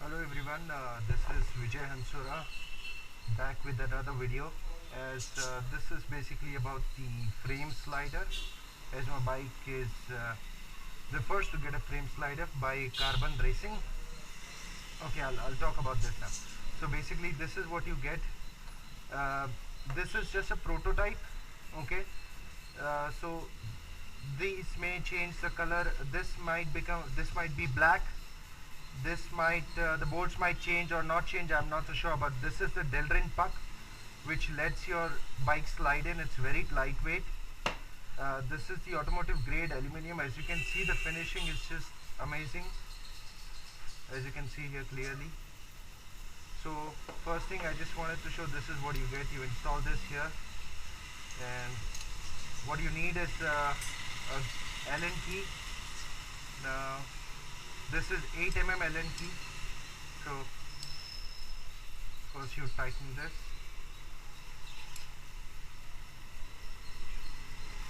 Hello everyone, this is Vijay Hansura back with another video as this is basically about the frame slider as my bike is the first to get a frame slider by Carbon Racing. Okay, I'll talk about this now. So basically this is what you get. Uh, this is just a prototype, okay. So these may change the color. This might be black. This might the bolts might change or not change. I'm not so sure, but this is the Delrin puck which lets your bike slide in. It's very lightweight. This is the automotive grade aluminum. As you can see, the finishing is just amazing, as you can see here clearly. So first thing I just wanted to show, this is what you get. You install this here, and what you need is a Allen key. Now this is 8 mm Allen key. So first you tighten this.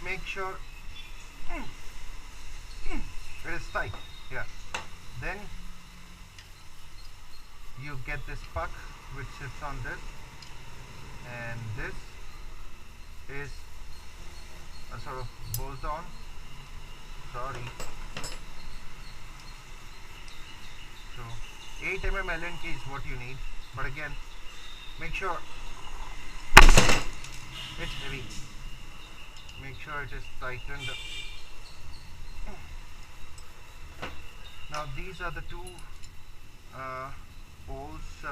Make sure it is tight. Yeah. Then you get this puck which sits on this, and this is a sort of bolt on. Sorry. So 8 mm Allen key is what you need, but again make sure it's heavy. Make sure it is tightened. Now these are the two poles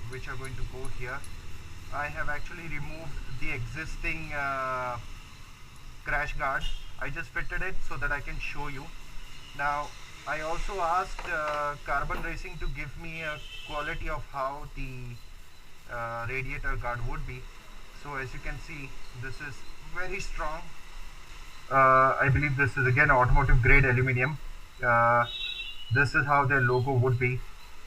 which are going to go here. I have actually removed the existing crash guard. I just fitted it so that I can show you. Now I also asked Carbon Racing to give me a quality of how the radiator guard would be. So as you can see, this is very strong. I believe this is again automotive grade aluminum. This is how their logo would be.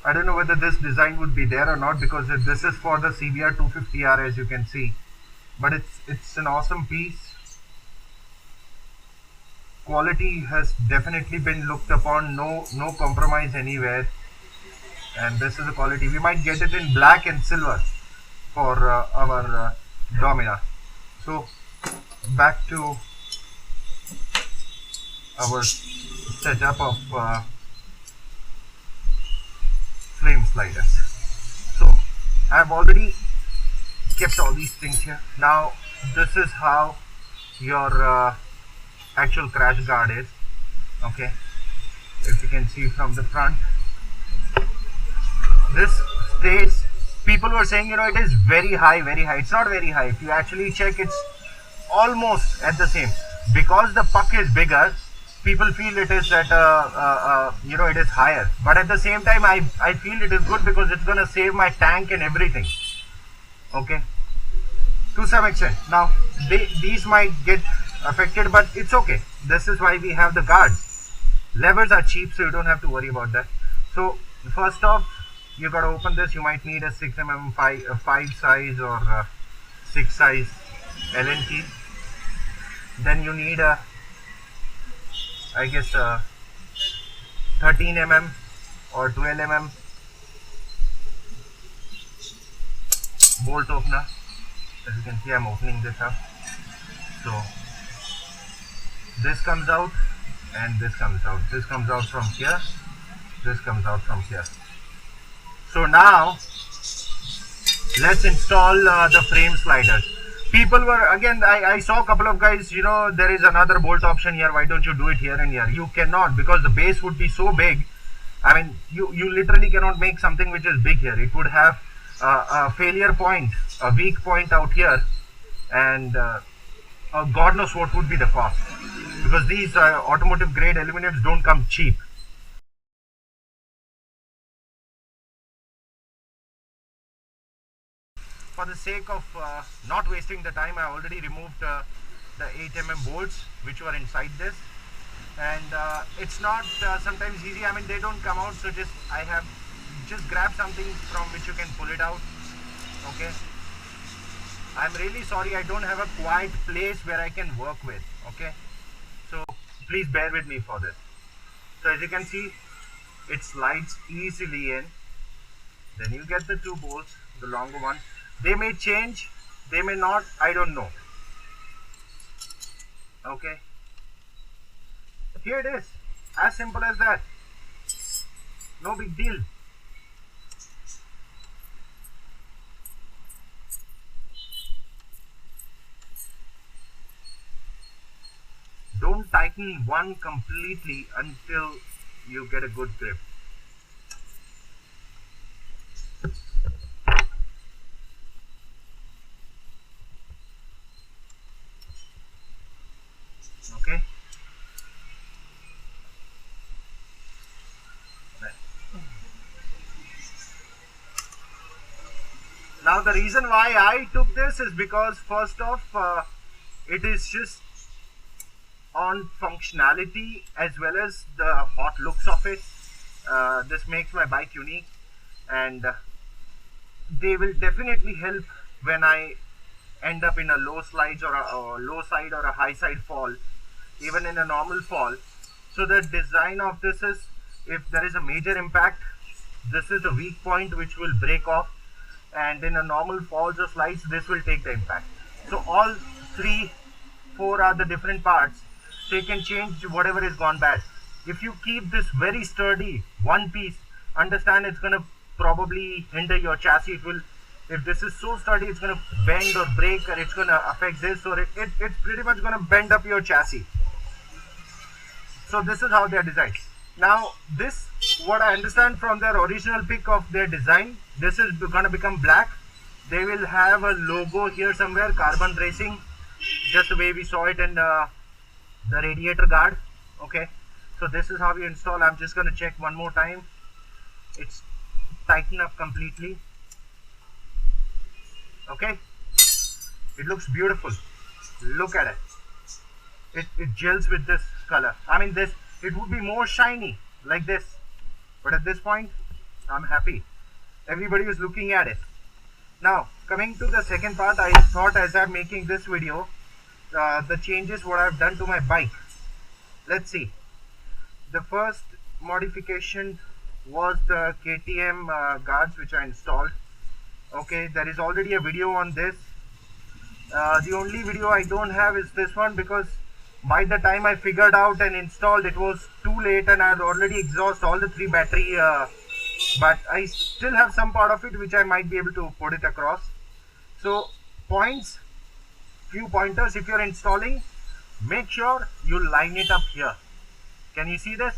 I don't know whether this design would be there or not, because this is for the CBR 250R, as you can see. But it's an awesome piece. Quality has definitely been looked upon. No compromise anywhere. And this is the quality. We might get it in black and silver for our Dominar. So back to our setup of flame sliders. So I've already kept all these things here. Now this is how your actual crash guard is. Okay, if you can see from the front, this stays. People were saying, you know, it is very high, very high. It's not very high. If you actually check, it's almost at the same. Because the puck is bigger, people feel it is at you know, it is higher. But at the same time, I feel it is good because it's going to save my tank and everything. Okay, to some extent. Now these might get affected, but it's okay. This is why we have the guards. Levers are cheap, so you don't have to worry about that. So first off, you got to open this. You might need a 6 mm 5 size or 6 size Allen key. Then you need a, I guess, 13 mm or 12 mm bolt opener. As you can see, I'm opening this up. So this comes out and this comes out. This comes out from here. This comes out from here. So now let's install the frame sliders. People were, again, I saw a couple of guys, you know, there is another bolt option here. Why don't you do it here and here? You cannot, because the base would be so big. I mean, you literally cannot make something which is big here. It would have a failure point, a weak point out here, and God knows what would be the cost, because these automotive grade aluminums don't come cheap. For the sake of not wasting the time, I already removed the 8 mm bolts which were inside this, and it's not sometimes easy. I mean, they don't come out, so I have just grab something from which you can pull it out. Okay, I'm really sorry I don't have a quiet place where I can work with. Okay, so please bear with me for this. So as you can see, it slides easily in. Then you get the two bolts, the longer one. They may change, they may not, I don't know. Okay, here it is, as simple as that. No big deal. Don't tighten one completely until you get a good grip. Okay. Now the reason why I took this is because first off, it is just on functionality as well as the hot looks of it. This makes my bike unique, and they will definitely help when I end up in a low slides or a low side or a high side fall, even in a normal fall. So the design of this is, if there is a major impact, this is the weak point which will break off, and in a normal falls or slides, this will take the impact. So all four are the different parts, so you can change whatever is gone bad. If you keep this very sturdy, one piece, understand it's going to probably hinder your chassis. It will, if this is so sturdy, it's going to bend or break, or it's going to affect this, or it's pretty much going to bend up your chassis. So this is how they are designed. Now this, what I understand from their original pic of their design, this is going to become black. They will have a logo here somewhere, Carbon Racing, just the way we saw it in the radiator guard. Okay, so this is how we install. I'm just going to check one more time. It's tightened up completely. Okay, it looks beautiful. Look at it. It gels with this color. I mean, this, it would be more shiny like this, but at this point I'm happy. Everybody is looking at it. Now coming to the second part, I thought as I'm making this video, the changes what I've done to my bike. Let's see. The first modification was the KTM guards which I installed. Okay, there is already a video on this. The only video I don't have is this one, because by the time I figured out and installed, it was too late and I had already exhausted all the 3 battery, but I still have some part of it which I might be able to put it across. So points, few pointers. If you're installing, make sure you line it up here. Can you see this?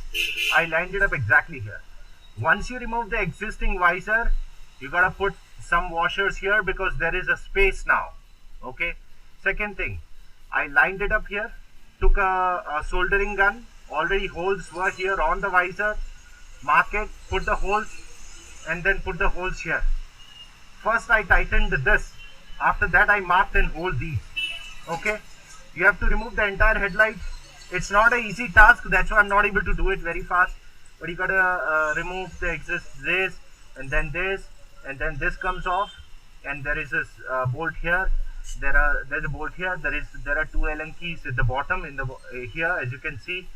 I lined it up exactly here. Once you remove the existing visor, you gotta put some washers here because there is a space now. Okay, second thing, I lined it up here, took a soldering gun, already holes were here on the visor, mark it, put the holes, and then put the holes here. First I tightened this, after that I marked and hold these. Okay, you have to remove the entire headlight. It's not an easy task, that's why I'm not able to do it very fast, but you gotta remove the this, and then this comes off, and there is this bolt here. There's a bolt here. There are 2 Allen keys at the bottom in the here, as you can see.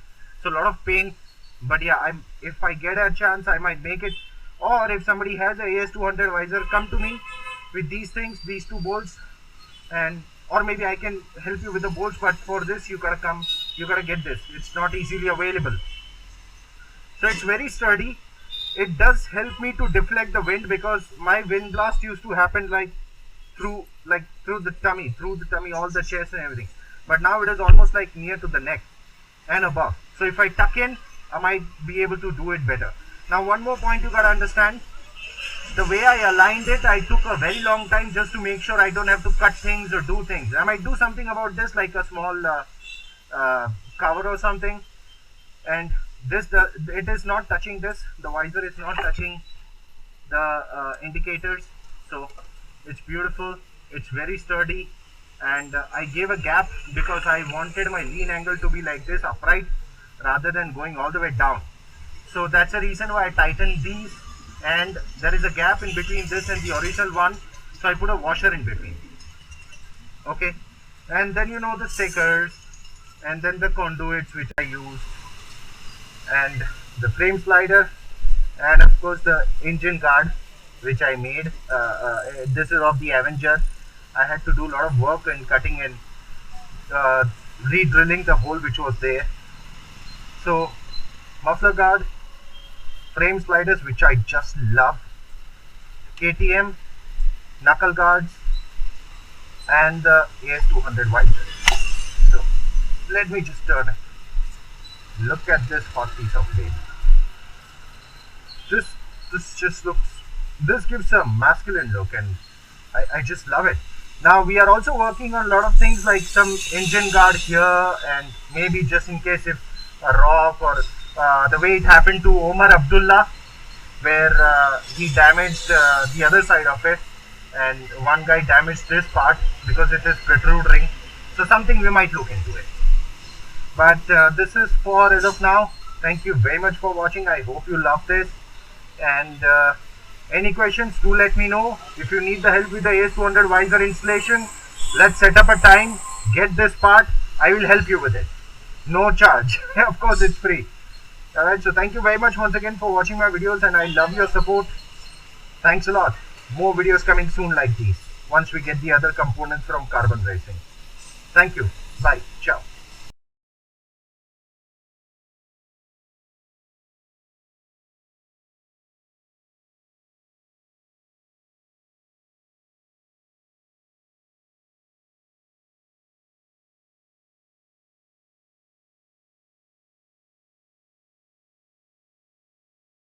So a lot of pain, but yeah, if I get a chance, I might make it. Or if somebody has a AS200 visor, come to me with these things, these 2 bolts, and or maybe I can help you with the bolts. But for this, you gotta get this. It's not easily available. So it's very sturdy. It does help me to deflect the wind, because my wind blast used to happen through the tummy, all the chest and everything. But now it is almost like near to the neck and above. So if I tuck in, I might be able to do it better. Now one more point you gotta understand. The way I aligned it, I took a very long time just to make sure I don't have to cut things or do things. I might do something about this, like a small cover or something. And it is not touching this. The visor is not touching the indicators. So it's beautiful. It's very sturdy. And I gave a gap because I wanted my lean angle to be like this, upright, rather than going all the way down. So that's the reason why I tightened these, and there is a gap in between this and the original one, so I put a washer in between. Okay, and then you know the stickers, and then the conduits which I used, and the frame slider, and of course the engine guard. which I made. This is of the Avenger. I had to do a lot of work in cutting and uh, re-drilling the hole which was there. So muffler guard, frame sliders which I just love, KTM, knuckle guards, and the AS200 Visor. So let me just turn it. Look at this hot piece of flame. This just looks, this gives a masculine look, and I just love it. Now we are also working on a lot of things like some engine guard here, and maybe just in case if a rock or the way it happened to Omar Abdullah, where he damaged the other side of it, and one guy damaged this part because it is protruding. So something we might look into it. But this is for as of now. Thank you very much for watching. I hope you love this. And any questions, do let me know. If you need the help with the AS200 Visor installation, let's set up a time. Get this part. I will help you with it. No charge. Of course, it's free. Alright, so thank you very much once again for watching my videos, and I love your support. Thanks a lot. More videos coming soon like these once we get the other components from Carbon Racing. Thank you. Bye. Ciao.